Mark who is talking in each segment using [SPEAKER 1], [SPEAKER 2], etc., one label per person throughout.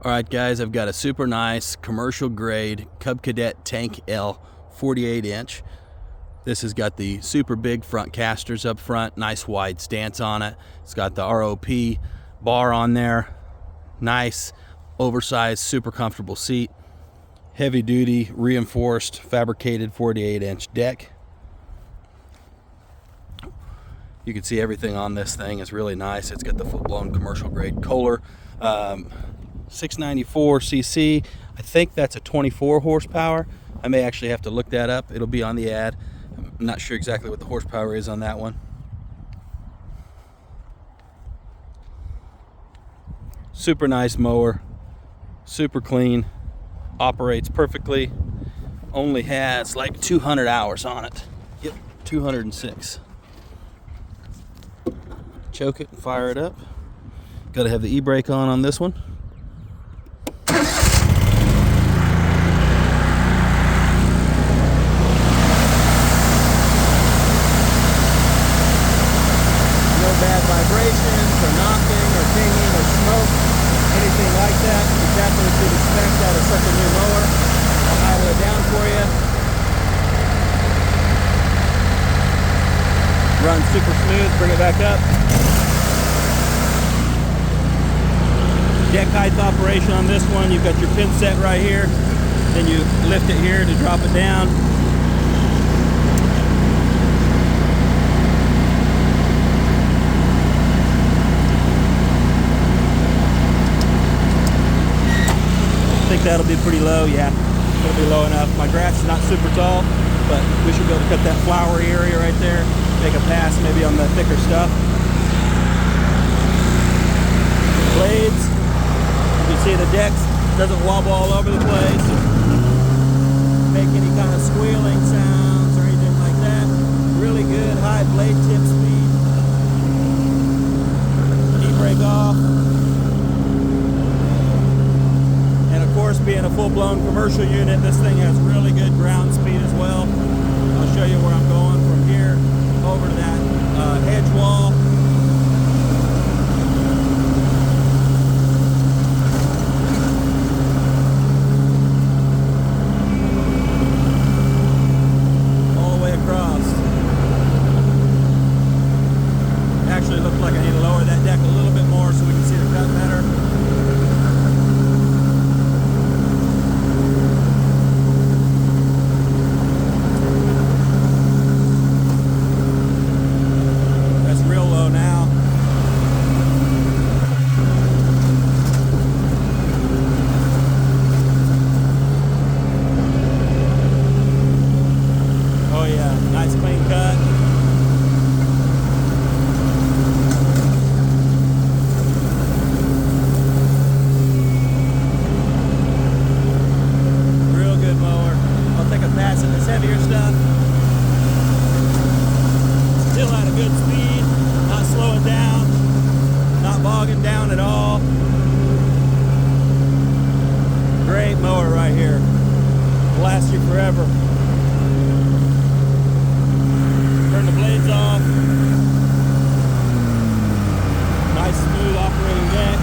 [SPEAKER 1] Alright guys, I've got a super nice commercial grade Cub Cadet tank L48 inch. This has got the super big front casters up front, nice wide stance on it. It's got the ROP bar on there, nice oversized super comfortable seat, heavy duty reinforced fabricated 48-inch deck. You can see everything on this thing is really nice. It's got the full-blown commercial grade Kohler 694 cc. I think that's a 24 horsepower. I may actually have to look that up. It'll be on the ad. I'm not sure exactly what the horsepower is on that one. Super nice mower, super clean, operates perfectly, only has like 200 hours on it. Yep, 206. Choke it and fire it up. Got to have the e-brake on this one. No bad vibrations or knocking or pinging or smoke, anything like that. Exactly what you'd expect out of such a new mower. I'll idle it down for you. Runs super smooth, bring it back up. Deck height operation on this one, you've got your pin set right here, then you lift it here to drop it down. I think that'll be pretty low, yeah, it'll be low enough. My grass is not super tall, but we should be able to cut that flowery area right there, make a pass maybe on the thicker stuff. Blades. You can see the decks doesn't wobble all over the place, make any kind of squealing sounds or anything like that. Really good high blade tip speed. E-brake off. And of course, being a full-blown commercial unit, this thing has really good ground speed as well. I'll show you where I'm going from here over to that hedge wall. Actually looks like I need to lower that deck a little bit more so we can see the cut better. That's real low now. Oh yeah, nice clean cut. Passing this heavier stuff. Still at a good speed, not slowing down, not bogging down at all. Great mower right here. Will last you forever. Turn the blades off. Nice smooth operating deck.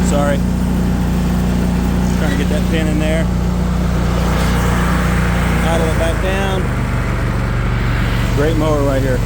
[SPEAKER 1] Sorry, trying to get that pin in there. Idle it back down. Great mower right here.